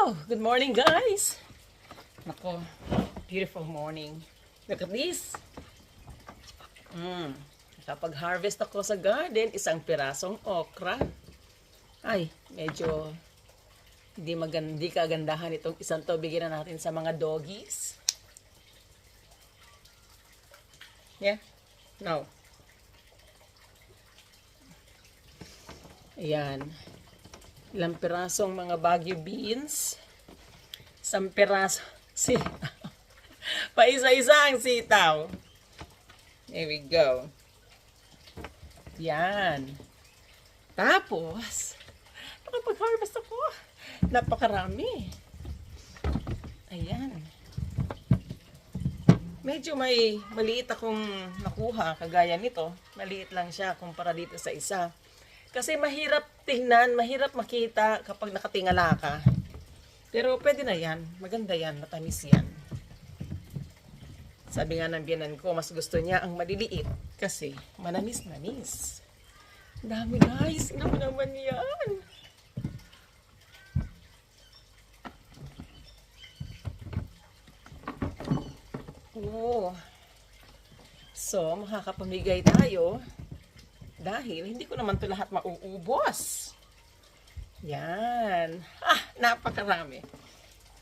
Wow! Good morning, guys! Nako, beautiful morning. Look at this. Kapag-harvest ako sa garden, isang pirasong okra. Ay, medyo hindi kagandahan itong isang to. Bigyan na natin sa mga doggies. Yeah? No. Ayan. Ilang pirasong mga Baguio beans. Isang piraso. Paisa-isa ang sitaw. There we go. Yan. Tapos, nakapag-harvest ako. Napakarami. Ayan. Medyo may maliit akong nakuha, kagaya nito. Maliit lang siya kumpara dito sa isa. Kasi mahirap tingnan, mahirap makita kapag nakatingala ka. Pero pwede na yan. Maganda yan, matamis yan. Sabi nga ng biyanan ko, mas gusto niya ang maliliit kasi manamis-namis. Dami guys, sino mo naman yan? Oh. So, makakapamigay tayo dahil hindi ko naman ito lahat mauubos. Yan. Napakarami.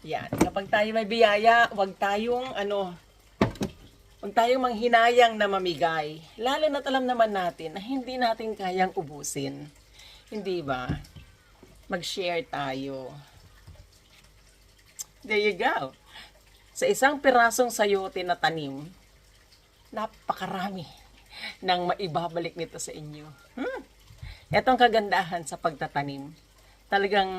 Yan. Kapag tayo may biyaya, huwag tayong manghinayang na mamigay. Lalo na't alam naman natin na hindi natin kayang ubusin. Hindi ba? Mag-share tayo. There you go. Sa isang pirasong sayote na tanim, napakarami nang maibabalik nito sa inyo. Ito ang kagandahan sa pagtatanim. Talagang,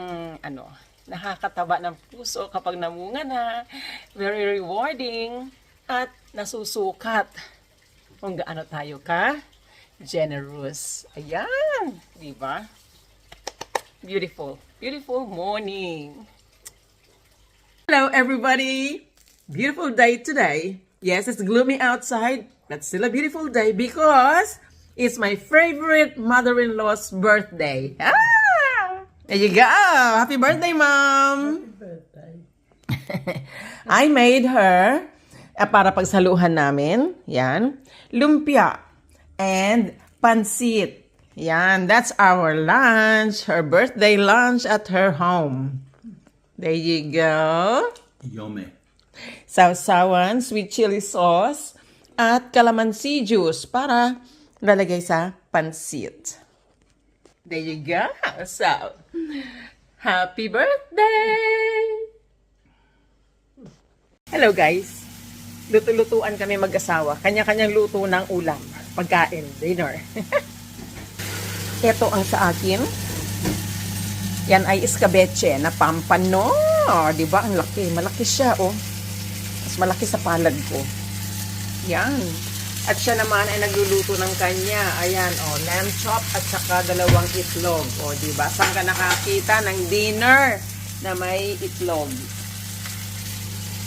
nakakataba ng puso kapag namunga na. Very rewarding. At nasusukat kung gaano tayo generous. Ayan, di ba? Beautiful, beautiful morning. Hello everybody. Beautiful day today. Yes, it's gloomy outside, but still a beautiful day because it's my favorite mother-in-law's birthday. There you go. Happy birthday, Mom. Happy birthday. I made her para pagsaluhan namin, yan, lumpia and pansit. Yan, that's our lunch, her birthday lunch at her home. There you go. Yummy. Sausawan, sweet chili sauce, at calamansi juice para lalagay sa pansit. There you go. So, happy birthday! Hello guys. Luto-lutuan kami mag-asawa. Kanya-kanyang luto ng ulam. Pagkain, dinner. Ito ang sa akin. Yan ay escabeche na pampano. Diba? Ang laki. Malaki siya, oh. Mas malaki sa palad ko. Yan. At siya naman ay nagluluto ng kanya. Ayan, oh. Lamb chop at saka 2 itlog. O, diba? Saan ka nakakita ng dinner na may itlog?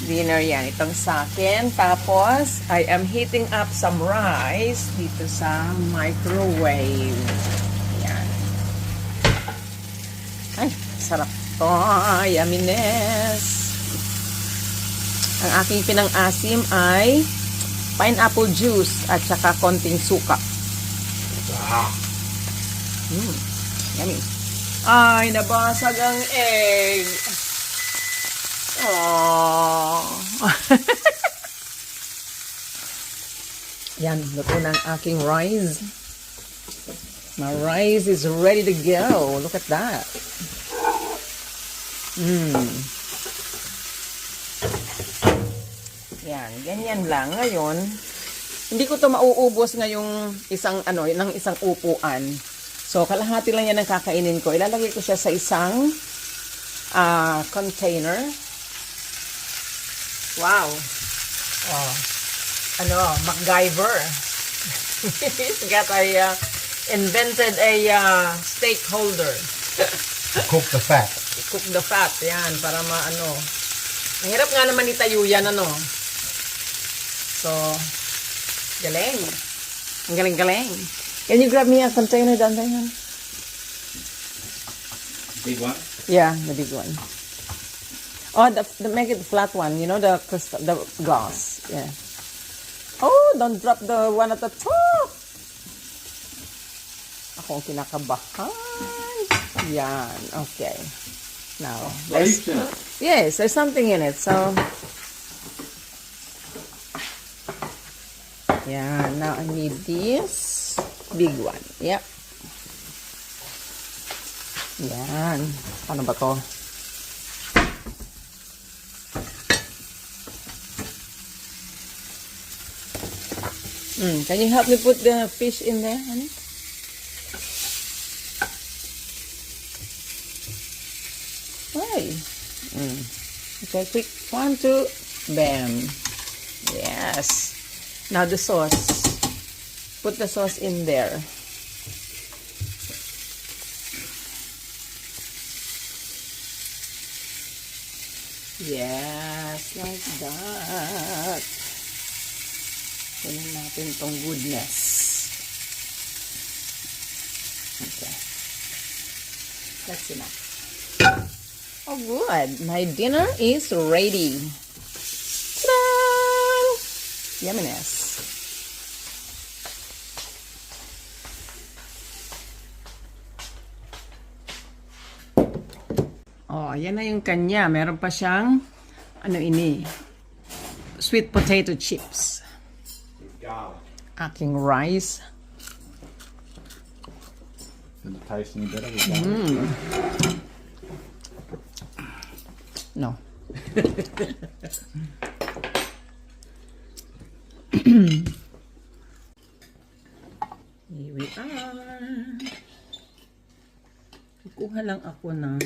Dinner yan. Itong sa akin. Tapos, I am heating up some rice dito sa microwave. Yan. Ay, sarap to. Yumminess. Ang aking pinang-asim ay pineapple juice at saka konting suka. Yummy. Ay, nabasag ang egg. Oh. Yan, luto na ang aking rice. My rice is ready to go. Look at that. Yan, ganyan lang. Ngayon, hindi ko to mauubos ngayong ng isang upuan. So, kalahati lang yan ang kakainin ko. Ilalagay ko siya sa isang container. Wow. Oh. MacGyver. He's got invented a steak holder. Cook the fat. Cook the fat. Yan, para mahirap nga naman itayo yan, So, galing. Ang galing-galing. Can you grab me a container down there? Big one? Yeah, the big one. Oh, make it flat one. You know, the crystal, the glass. Yeah. Oh, don't drop the one at the top. Ako ang kinakabahan. Yan. Okay. Now, yes, there's something in it. So, yeah. Now I need this big one. Yep. Yan. Paano ba to? Can you help me put the fish in there, honey? Why? Okay, quick. 1, 2. Bam. Yes. Now the sauce. Put the sauce in there. Yes, like that. Kunin natin tong goodness. Okay. That's enough. Oh, good. My dinner is ready. Ta-da! Yumminess. Oh, ayan na yung kanya. Meron pa siyang, sweet potato chips. Aking rice. Does it taste any better with garlic? No. Here we are. Kukuha lang ako ng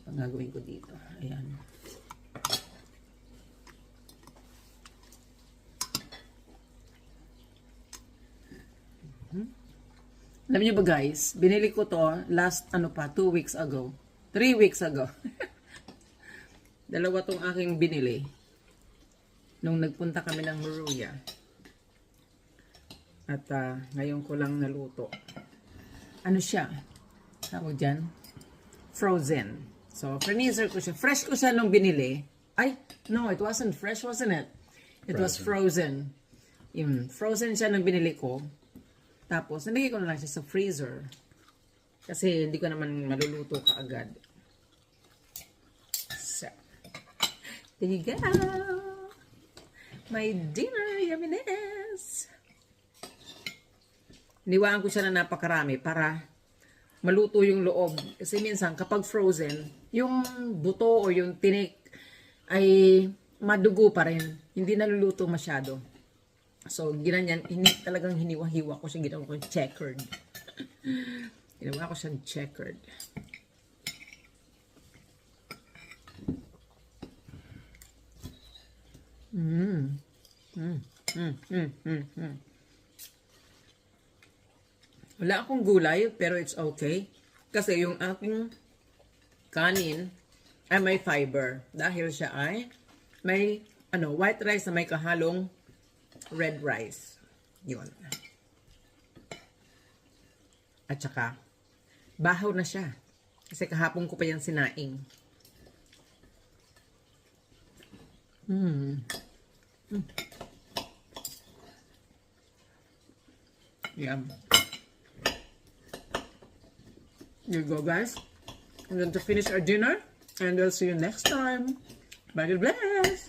ang gagawin ko dito. Ayan. Alam niyo ba guys, binili ko to last 2 weeks ago. 3 weeks ago. Dalawa tong aking binili. Nung nagpunta kami ng Moruya. At ngayon ko lang naluto. Ano siya? Tawag dyan? Frozen. So, freezer ko siya. Fresh ko siya nung binili. Ay, no, it wasn't fresh, wasn't it? It was frozen. Yung frozen siya nung binili ko. Tapos, nalagay ko na lang siya sa freezer. Kasi hindi ko naman maluluto kaagad. So, there you go. My dinner, yumminess. Niwaan ko siya na napakarami para maluto yung loob. Kasi minsan, kapag frozen, yung buto o yung tinik ay madugo pa rin. Hindi naluluto masyado. So, ginanyan, talagang hiniwa-hiwa ko siya. Ginawa ko yung checkered. Ginawa ko siyang checkered. Wala akong gulay, pero it's okay. Kasi yung aking kanin ay may fiber. Dahil siya ay may white rice na may kahalong red rice. Yun. At saka, bahaw na siya. Kasi kahapon ko pa yan sinaing. Yum. Here you go, guys. I'm going to finish our dinner. And we'll see you next time. Bye, God bless.